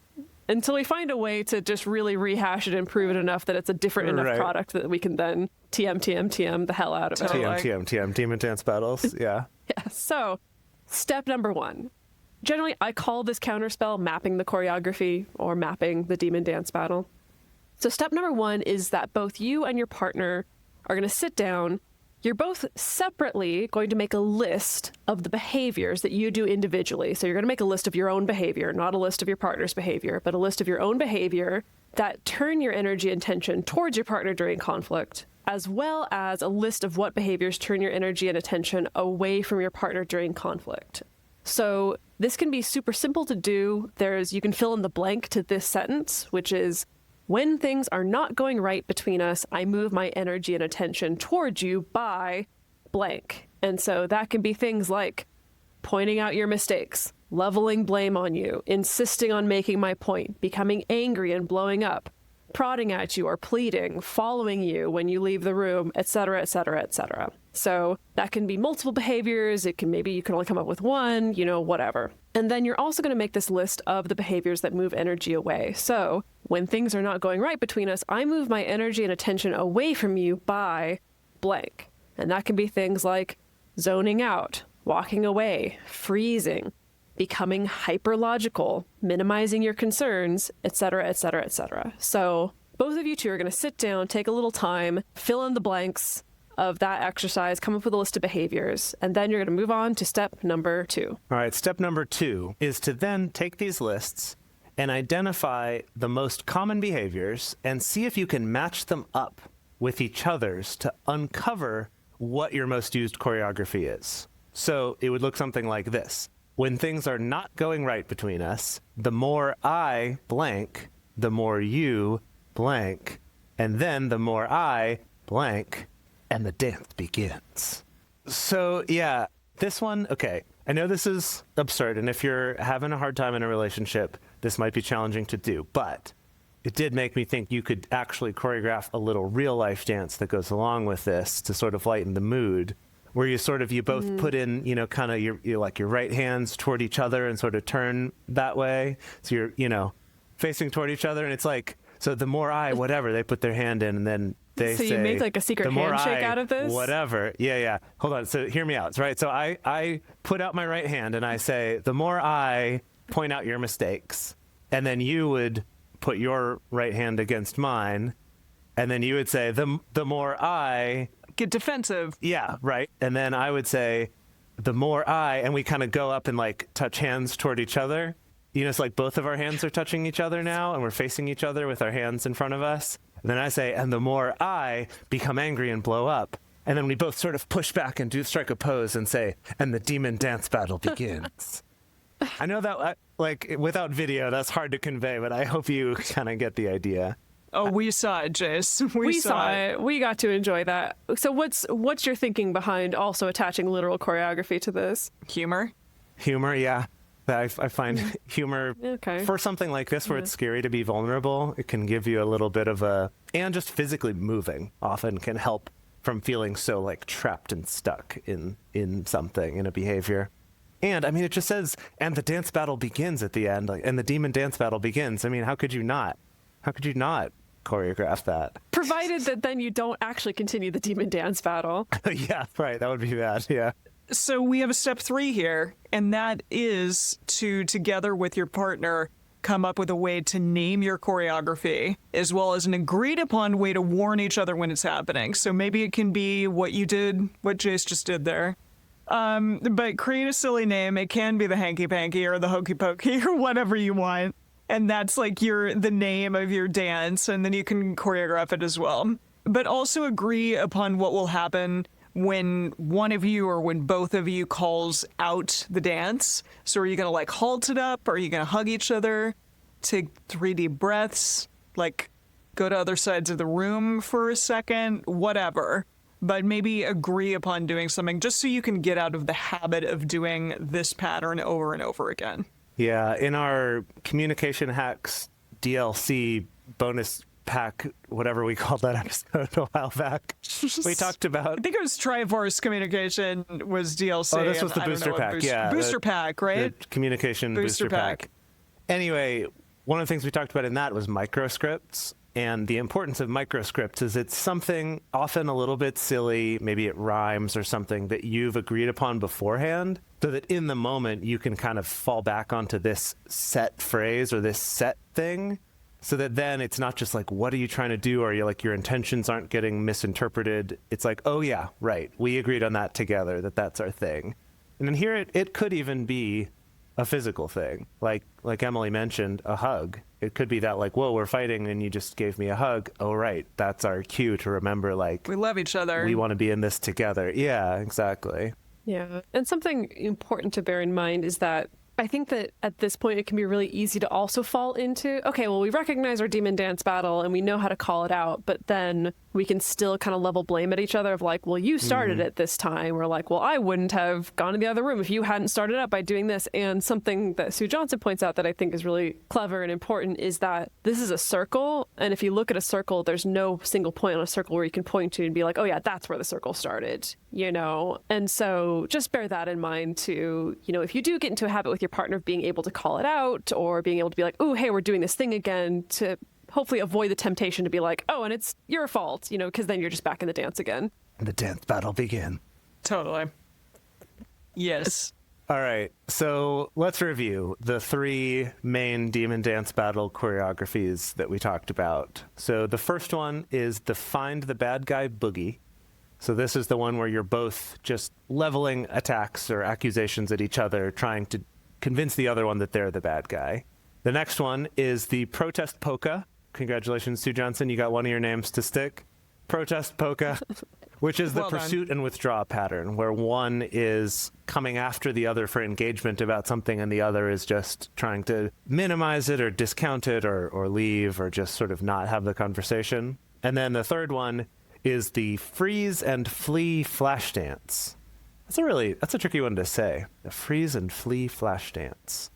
Until we find a way to just really rehash it and prove it enough that it's a different enough Right. product that we can then TM the hell out of it. Totally. TM, demon dance battles, yeah. Yeah. So, step number 1. generally, I call this counterspell mapping the choreography or mapping the demon dance battle. So step number 1 is that both you and your partner are going to sit down. You're both separately going to make a list of the behaviors that you do individually. So you're going to make a list of your own behavior, not a list of your partner's behavior, but a list of your own behavior that turn your energy and attention towards your partner during conflict, as well as a list of what behaviors turn your energy and attention away from your partner during conflict. So this can be super simple to do. You can fill in the blank to this sentence, which is, when things are not going right between us, I move my energy and attention towards you by blank. And so that can be things like pointing out your mistakes, leveling blame on you, insisting on making my point, becoming angry and blowing up, prodding at you or pleading, following you when you leave the room, etc., etc., etc. So that can be multiple behaviors. Maybe you can only come up with one, whatever. And then you're also going to make this list of the behaviors that move energy away. So when things are not going right between us, I move my energy and attention away from you by blank. And that can be things like zoning out, walking away, freezing, becoming hyperlogical, minimizing your concerns, etc., etc., etc. So both of you two are going to sit down, take a little time, fill in the blanks of that exercise, come up with a list of behaviors, and then you're going to move on to step number 2. All right, step number 2 is to then take these lists and identify the most common behaviors and see if you can match them up with each other's to uncover what your most used choreography is. So it would look something like this. When things are not going right between us, the more I blank, the more you blank, and then the more I blank, and the dance begins. So yeah, this one, okay, I know this is absurd, and if you're having a hard time in a relationship, this might be challenging to do, but it did make me think you could actually choreograph a little real life dance that goes along with this to sort of lighten the mood, where you both put in, kind of your right hands toward each other and sort of turn that way. So you're, facing toward each other, and it's like, so the more I, whatever, they put their hand in, and then they say, so you make like a secret handshake out of this? Whatever. Yeah. Hold on. So hear me out. Right. So I put out my right hand and I say, the more I point out your mistakes, and then you would put your right hand against mine, and then you would say, the more I Get defensive. Yeah, right. And then I would say, the more and we kind of go up and like touch hands toward each other. It's like both of our hands are touching each other now, and we're facing each other with our hands in front of us. And then I say, and the more I become angry and blow up. And then we both sort of push back and strike a pose and say, and the demon dance battle begins. I know that, like, without video, that's hard to convey, but I hope you kind of get the idea. Oh, we saw it, Jace. We saw it. We got to enjoy that. So what's your thinking behind also attaching literal choreography to this? Humor, yeah. I find humor for something like this where it's scary to be vulnerable. It can give you a little bit of and just physically moving often can help from feeling so like trapped and stuck in something, in a behavior. And I mean, it just says, and the dance battle begins at the end, like, and the demon dance battle begins. I mean, how could you not choreograph that? Provided that then you don't actually continue the demon dance battle. Yeah, right. That would be bad. Yeah. So we have a step 3 here, and that is to, together with your partner, come up with a way to name your choreography, as well as an agreed upon way to warn each other when it's happening. So maybe it can be what you did, what Jace just did there. But create a silly name. It can be the hanky panky or the hokey pokey or whatever you want. And that's like the name of your dance, and then you can choreograph it as well. But also agree upon what will happen when one of you or when both of you calls out the dance. So are you going to like halt it up? Are you going to hug each other? Take 3 deep breaths? Like go to other sides of the room for a second? Whatever. But maybe agree upon doing something just so you can get out of the habit of doing this pattern over and over again. Yeah, in our Communication Hacks DLC bonus pack, whatever we called that episode a while back, we talked about... I think it was Triforce Communication was DLC. Oh, this was the booster pack, yeah. Booster pack, right? The Communication booster pack. Anyway, one of the things we talked about in that was microscripts. And the importance of microscripts is it's something often a little bit silly, maybe it rhymes or something that you've agreed upon beforehand. so that in the moment you can kind of fall back onto this set phrase or this set thing, so that then it's not just like, what are you trying to do? Or you're like, your intentions aren't getting misinterpreted. It's like, oh yeah, right. We agreed on that together, that's our thing. And then here it could even be a physical thing. Like Emily mentioned, a hug. It could be that like, whoa, we're fighting and you just gave me a hug. Oh, right. That's our cue to remember, like, We love each other. we want to be in this together. Yeah, exactly. Yeah. And something important to bear in mind is that I think that at this point it can be really easy to also fall into, okay, well, we recognize our demon dance battle and we know how to call it out, but then we can still kind of level blame at each other of like, well, you started it this time. Or like, well, I wouldn't have gone to the other room if you hadn't started up by doing this. And something that Sue Johnson points out that I think is really clever and important is that this is a circle. And if you look at a circle, there's no single point on a circle where you can point to and be like, oh yeah, that's where the circle started, you know? And so just bear that in mind too. You know, if you do get into a habit with your partner of being able to call it out or being able to be like, oh, hey, we're doing this thing again, to hopefully avoid the temptation to be like, oh, and it's your fault, you know, because then you're just back in the dance again. The dance battle begin. Totally. Yes. All right, so let's review the 3 main demon dance battle choreographies that we talked about. So the first one is the Find the Bad Guy Boogie. So this is the one where you're both just leveling attacks or accusations at each other, trying to convince the other one that they're the bad guy. The next one is the Protest Polka. Congratulations, Sue Johnson, you got one of your names to stick. Protest Polka, which is the Well done. pursuit and withdraw pattern, where one is coming after the other for engagement about something and the other is just trying to minimize it or discount it or leave or just sort of not have the conversation. And then the third one is the freeze and flee flash dance. That's a tricky one to say. The freeze and flee flash dance.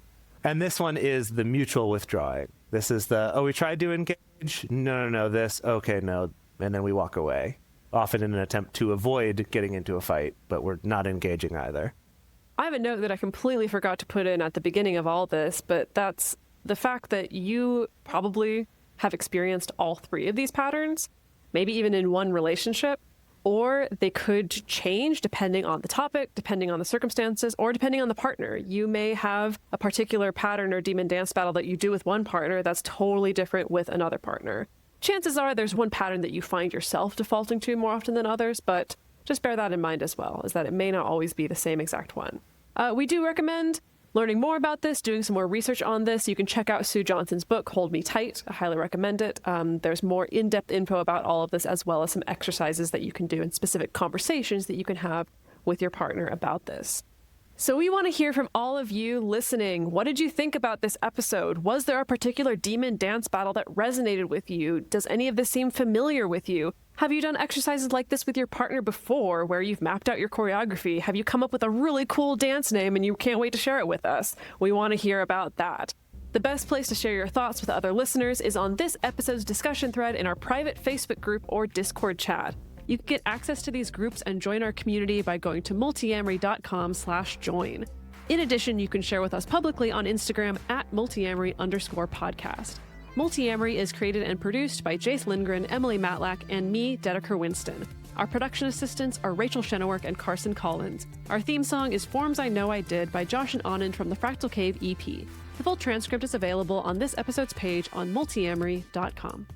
And this one is the mutual withdrawing. This is the, oh, we tried to engage. No, this. Okay, no. And then we walk away, often in an attempt to avoid getting into a fight, but we're not engaging either. I have a note that I completely forgot to put in at the beginning of all this, but that's the fact that you probably have experienced all 3 of these patterns, maybe even in one relationship, or they could change depending on the topic, depending on the circumstances, or depending on the partner. You may have a particular pattern or demon dance battle that you do with one partner that's totally different with another partner. Chances are there's one pattern that you find yourself defaulting to more often than others, but just bear that in mind as well, is that it may not always be the same exact one. We do recommend learning more about this, doing some more research on this. You can check out Sue Johnson's book, Hold Me Tight. I highly recommend it. There's more in-depth info about all of this, as well as some exercises that you can do and specific conversations that you can have with your partner about this. So we want to hear from all of you listening. What did you think about this episode? Was there a particular demon dance battle that resonated with you? Does any of this seem familiar with you? Have you done exercises like this with your partner before, where you've mapped out your choreography? Have you come up with a really cool dance name and you can't wait to share it with us? We want to hear about that. The best place to share your thoughts with other listeners is on this episode's discussion thread in our private Facebook group or Discord chat. You can get access to these groups and join our community by going to multiamory.com/join. In addition, you can share with us publicly on Instagram at multiamory_podcast. Multiamory is created and produced by Jace Lindgren, Emily Matlack, and me, Dedeker Winston. Our production assistants are Rachel Shenowork and Carson Collins. Our theme song is Forms I Know I Did by Josh and Anand from the Fractal Cave EP. The full transcript is available on this episode's page on multiamory.com.